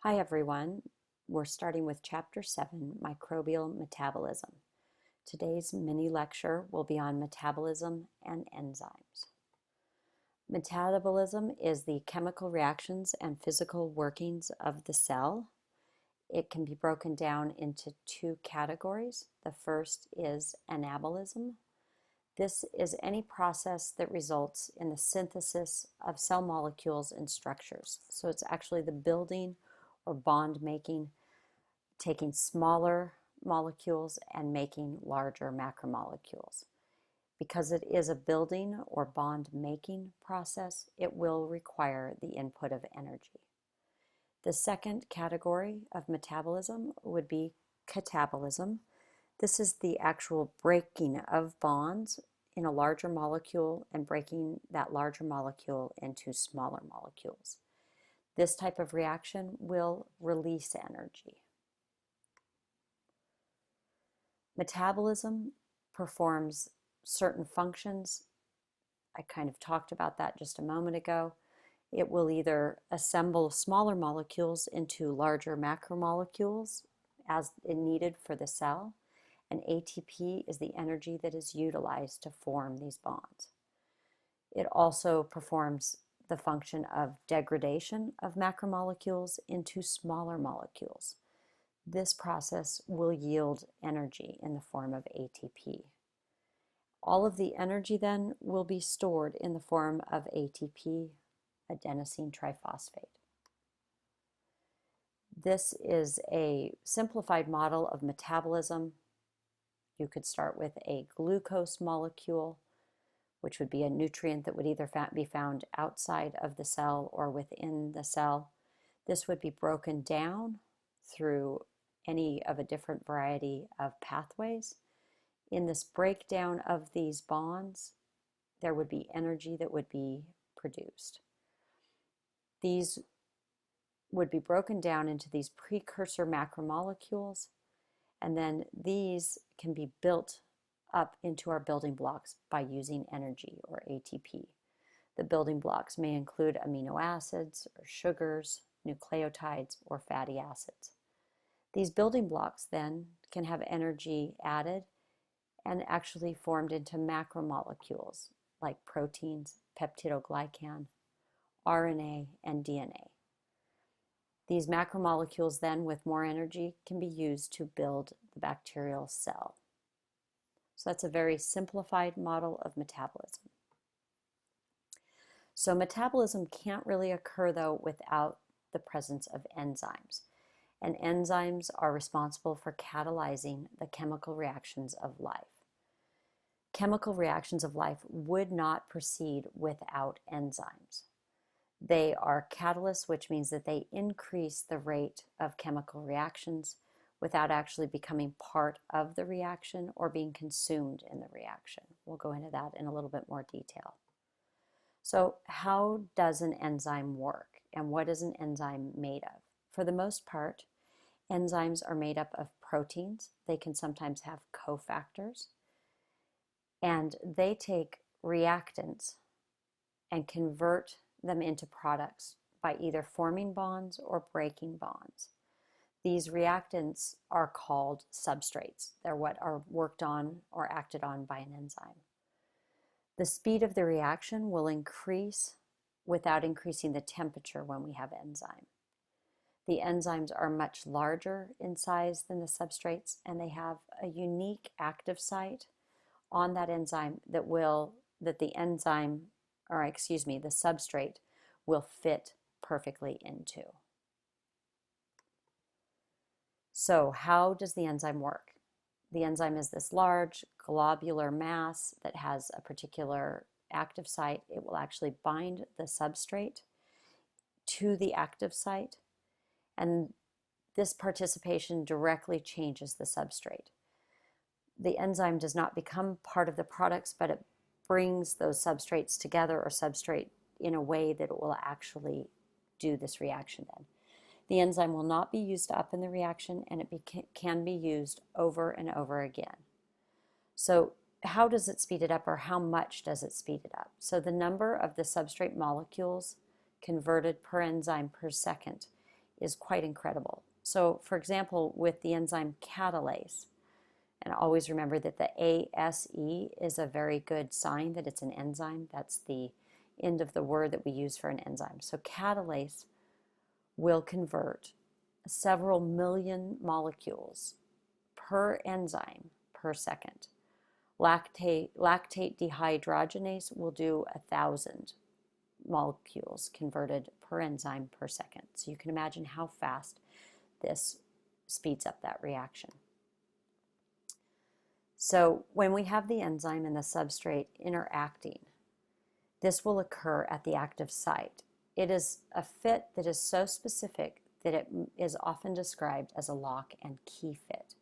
Hi everyone, we're starting with Chapter 7, Microbial Metabolism. Today's mini lecture will be on metabolism and enzymes. Metabolism is the chemical reactions and physical workings of the cell. It can be broken down into two categories. The first is anabolism. This is any process that results in the synthesis of cell molecules and structures. So it's actually the building or bond making, taking smaller molecules and making larger macromolecules. Because it is a building or bond making process, it will require the input of energy. The second category of metabolism would be catabolism. This is the actual breaking of bonds in a larger molecule and breaking that larger molecule into smaller molecules. This type of reaction will release energy. Metabolism performs certain functions. I kind of talked about that just a moment ago. It will either assemble smaller molecules into larger macromolecules as needed for the cell, and ATP is the energy that is utilized to form these bonds. It also performs the function of degradation of macromolecules into smaller molecules. This process will yield energy in the form of ATP. All of the energy then will be stored in the form of ATP, adenosine triphosphate. This is a simplified model of metabolism. You could start with a glucose molecule, which would be a nutrient that would either be found outside of the cell or within the cell. This would be broken down through any of a different variety of pathways. In this breakdown of these bonds, there would be energy that would be produced. These would be broken down into these precursor macromolecules, and then these can be built up into our building blocks by using energy, or ATP. The building blocks may include amino acids or sugars, nucleotides, or fatty acids. These building blocks then can have energy added and actually formed into macromolecules like proteins, peptidoglycan, RNA, and DNA. These macromolecules then, with more energy, can be used to build the bacterial cell. So that's a very simplified model of metabolism. So metabolism can't really occur, though, without the presence of enzymes. And enzymes are responsible for catalyzing the chemical reactions of life. Chemical reactions of life would not proceed without enzymes. They are catalysts, which means that they increase the rate of chemical reactions without actually becoming part of the reaction or being consumed in the reaction. We'll go into that in a little bit more detail. So how does an enzyme work, and what is an enzyme made of? For the most part, enzymes are made up of proteins. They can sometimes have cofactors, and they take reactants and convert them into products by either forming bonds or breaking bonds. These reactants are called substrates. They're what are worked on or acted on by an enzyme. The speed of the reaction will increase without increasing the temperature when we have enzyme. The enzymes are much larger in size than the substrates, and they have a unique active site on that enzyme the substrate will fit perfectly into. So how does the enzyme work? The enzyme is this large globular mass that has a particular active site. It will actually bind the substrate to the active site, and this participation directly changes the substrate. The enzyme does not become part of the products, but it brings those substrates together, or substrate, in a way that it will actually do this reaction then. The enzyme will not be used up in the reaction, and it can be used over and over again. So how does it speed it up, or how much does it speed it up? So the number of the substrate molecules converted per enzyme per second is quite incredible. So for example, with the enzyme catalase, and always remember that the ASE is a very good sign that it's an enzyme. That's the end of the word that we use for an enzyme. So catalase will convert several million molecules per enzyme per second. Lactate dehydrogenase will do 1,000 molecules converted per enzyme per second. So you can imagine how fast this speeds up that reaction. So when we have the enzyme and the substrate interacting, this will occur at the active site. It is a fit that is so specific that it is often described as a lock and key fit.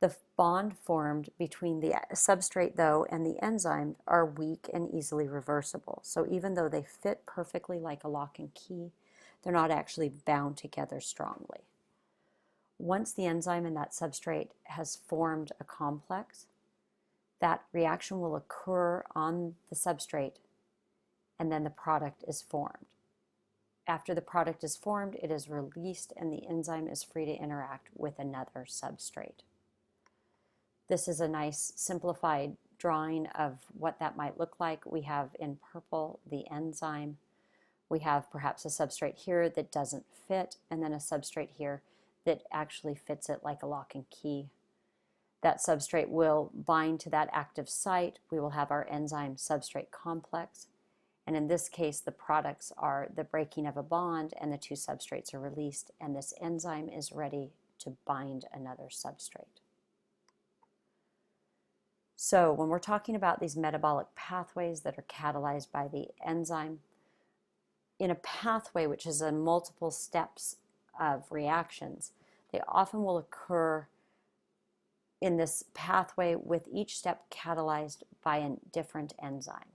The bond formed between the substrate, though, and the enzyme are weak and easily reversible. So even though they fit perfectly like a lock and key, they're not actually bound together strongly. Once the enzyme and that substrate has formed a complex, that reaction will occur on the substrate, and then the product is formed. After the product is formed, it is released and the enzyme is free to interact with another substrate. This is a nice simplified drawing of what that might look like. We have in purple the enzyme. We have perhaps a substrate here that doesn't fit, and then a substrate here that actually fits it like a lock and key. That substrate will bind to that active site. We will have our enzyme substrate complex. And in this case, the products are the breaking of a bond and the two substrates are released, and this enzyme is ready to bind another substrate. So when we're talking about these metabolic pathways that are catalyzed by the enzyme, in a pathway which is a multiple steps of reactions, they often will occur in this pathway with each step catalyzed by a different enzyme.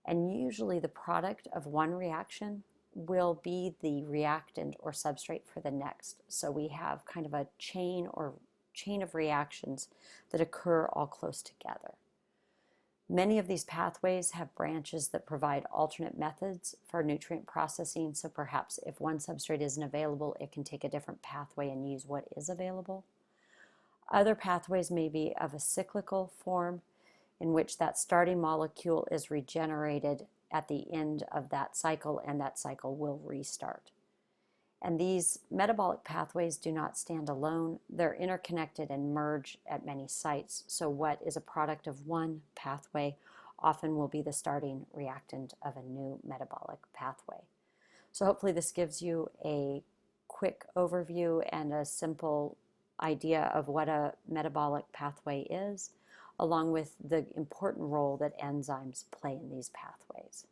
And usually the product of one reaction will be the reactant or substrate for the next. So we have kind of a chain of reactions that occur all close together. Many of these pathways have branches that provide alternate methods for nutrient processing, so perhaps if one substrate isn't available, it can take a different pathway and use what is available. Other pathways may be of a cyclical form, in which that starting molecule is regenerated at the end of that cycle, and that cycle will restart. And these metabolic pathways do not stand alone. They're interconnected and merge at many sites. So what is a product of one pathway often will be the starting reactant of a new metabolic pathway. So hopefully this gives you a quick overview and a simple idea of what a metabolic pathway is, along with the important role that enzymes play in these pathways.